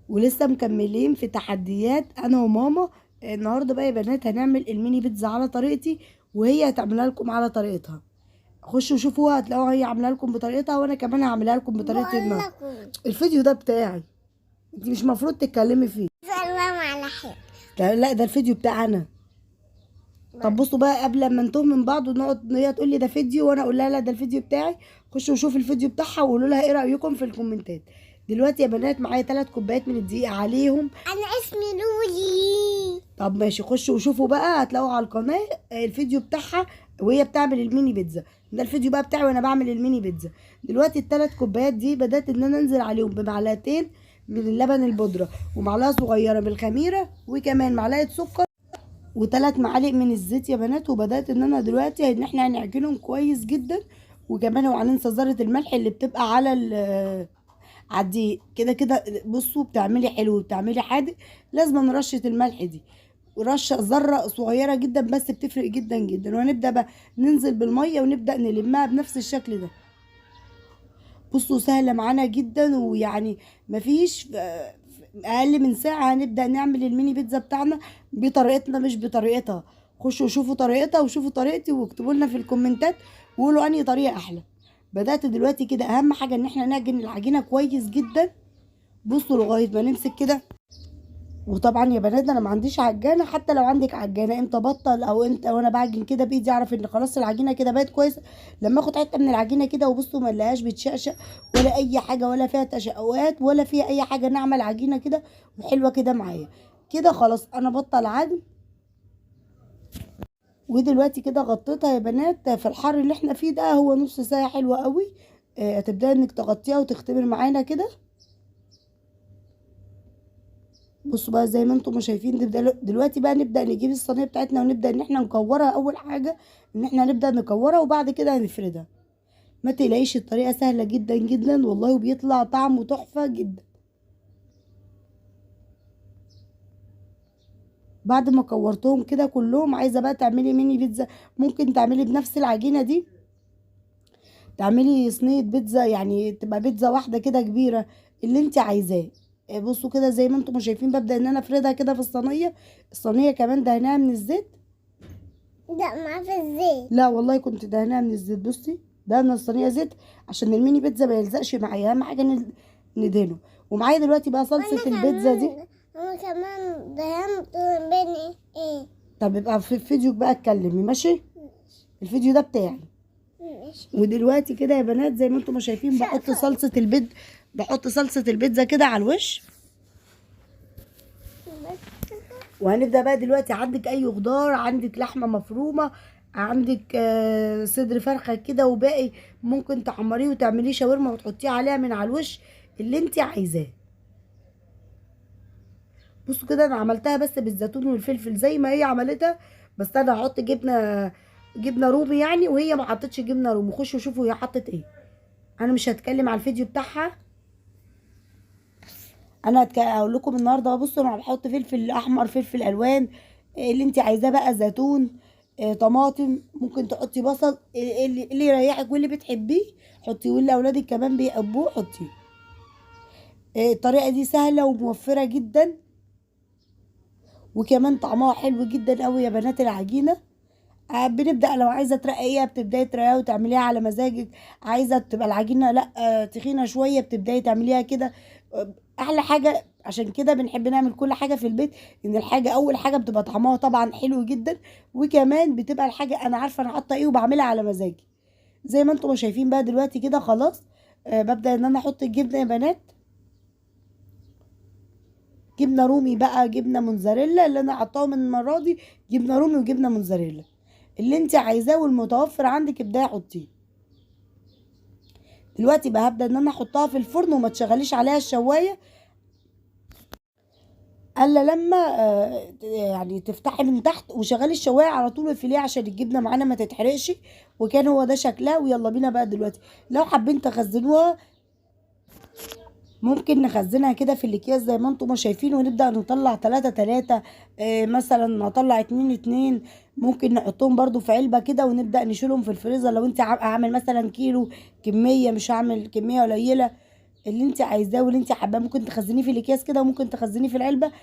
ولسه مكملين في تحديات انا وماما. النهارده بقى يا بنات هنعمل الميني بيتزا على طريقتي، وهي هتعملها لكم على طريقتها. خشوا شوفوها هتلاقوها هي عاملاها لكم بطريقتها، وانا كمان هعملها لكم بطريقتي النهارده. الفيديو ده بتاعي، انت مش مفروض تتكلمي فيه. سلام على خير. لا ده الفيديو بتاعنا. طب بصوا بقى قبل ما نتوه من بعض ونقعد هي تقول لي ده فيديو وانا اقول لها لا ده الفيديو بتاعي، خشوا شوفوا الفيديو بتاعها وقولوا لها ايه رايكم في الكومنتات. دلوقتي يا بنات معايا 3 كوبايات من الدقيق عليهم. انا اسمي لولي. طب ماشي، خشوا وشوفوا بقى هتلاقوا على القناه الفيديو بتاعها وهي بتعمل الميني بيتزا. ده الفيديو بقى بتاعي وانا بعمل الميني بيتزا. دلوقتي ال3 كوبايات دي بدات ان انا انزل عليهم بمعلقتين من اللبن البودره، ومعلقه صغيره من الخميره، وكمان معلقه سكر، و3 معالق من الزيت يا بنات. وبدات ان انا دلوقتي ان احنا هنعجنهم كويس جدا. وكمان وهننسى ذره الملح اللي بتبقى على الدقيق. كده كده بصوا بتعملي حلو وبتعملي حادق لازم رشه الملح دي، ورشه ذره صغيره جدا بس بتفرق جدا جدا. وهنبدا بقى ننزل بالميه ونبدا نلمها بنفس الشكل ده. بصوا سهله معانا جدا، ويعني مفيش اقل من ساعه هنبدا نعمل الميني بيتزا بتاعنا بطريقتنا مش بطريقتها. خشوا شوفوا طريقتها وشوفوا طريقتي واكتبوا لنا في الكومنتات وقولوا انهي طريقه احلى. بدات دلوقتي كده اهم حاجه ان احنا نعجن العجينه كويس جدا. بصوا لغايه ما نمسك كده. وطبعا يا بنات انا ما عنديش عجانه، حتى لو عندك عجانه امتى بطل او امتى وانا بعجن كده بايدي اعرف ان خلاص العجينه كده بقت كويسه. لما اخد حته من العجينه كده وبصوا ما الاقيهاش بتشقشق ولا اي حاجه ولا فيها تشققات ولا فيها اي حاجه، نعمل عجينه كده وحلوه كده معايا. كده خلاص انا بطل عجن. ودلوقتي كده غطيتها يا بنات في الحر اللي احنا فيه ده، هو نص ساعه حلوه قوي. هتبداي انك تغطيها وتختبر معانا كده. بصوا بقى زي ما انتم شايفين دلوقتي بقى نبدأ نجيب الصينية بتاعتنا ونبدأ ان احنا نكورها. اول حاجة ان احنا نبدأ نكورها وبعد كده هنفردها. ما تقلقيش الطريقة سهلة جدا جدا والله، وبيطلع طعمه تحفة جدا. بعد ما كورتهم كده كلهم، عايزة بقى تعملي ميني بيتزا ممكن تعملي بنفس العجينة دي، تعملي صينية بيتزا يعني تبقى بيتزا واحدة كده كبيرة اللي انت عايزاه. بصوا كده زي ما انتم شايفين ببدأ ان انا افردها كده في الصينية. الصينية كمان دهناها من الزيت. لا ما في الزيت. لا والله كنت دهناها من الزيت. بصي دهنا الصينيه زيت عشان الميني بيتزا ما يلزقش معايا، اهم حاجه ندهنه. ومعايا دلوقتي بقى صلصه البيتزا دي. انا كمان دهنت بيني ايه. طب يبقى في الفيديو بقى اتكلمي ماشي. الفيديو ده بتاعي. ماشي. ودلوقتي كده يا بنات زي ما انتم شايفين بحط صلصه بحط صلصه البيتزا كده على الوش. وهنبدا بقى دلوقتي، عندك اي خضار، عندك لحمه مفرومه، عندك صدر فرخه كده وباقي، ممكن تحمريه وتعمليه شاورما وتحطيه عليها من على الوش اللي انت عايزاه. بصوا كده انا عملتها بس بالزيتون والفلفل زي ما هي عملتها، بس انا هحط جبنه رومي يعني، وهي ما حطتش جبنه رومي. خشوا شوفوا هي حطت ايه. انا مش هتكلم على الفيديو بتاعها. انا هقول لكم النهارده. بصوا انا بحط فلفل احمر، فلفل الوان، اللي انت عايزاه بقى، زيتون، طماطم، ممكن تحطي بصل، اللي يريحك واللي بتحبيه حطيه، واللي اولادك كمان بيحبوه حطيه. الطريقه دي سهله وموفره جدا، وكمان طعمها حلو جدا قوي يا بنات العجينه. بنبدا لو عايزه ترقيها بتبداي ترقيها وتعمليها على مزاجك. عايزه تبقى العجينه لا تخينه شويه بتبداي تعمليها كده. احلى حاجه عشان كده بنحب نعمل كل حاجه في البيت، ان الحاجه اول حاجه بتبقى طعمها طبعا حلو جدا، وكمان بتبقى الحاجه انا عارفه انا حاطه ايه وبعملها على مزاجي. زي ما انتم شايفين بقى دلوقتي كده خلاص. ببدا ان انا احط الجبنه يا بنات. جبنه رومي بقى، جبنه موتزاريلا اللي انا حطاهم من المره دي، جبنه رومي وجبنه موتزاريلا اللي انت عايزاه والمتوفر عندك ابداي حطيه. دلوقتي بقى هبدا ان انا احطها في الفرن وما تشغليش عليها الشوايه الا لما يعني تفتحي من تحت وشغلي الشوايه على طول وفيليه عشان الجبنه معانا ما تتحرقش. وكان هو ده شكلها. ويلا بينا بقى دلوقتي لو حابين تخزنوها ممكن نخزنها كده في الاكياس زي ما انتم شايفين، ونبدأ نطلع 3 مثلا نطلع 2 ممكن نحطهم برضو في علبة كده ونبدأ نشيلهم في الفريزر. لو انت عامل مثلا كيلو كمية، مش هعمل كمية قليلة، اللي انت عايزاه واللي انت حاباه. ممكن تخزنيه في الاكياس كده وممكن تخزنيه في العلبه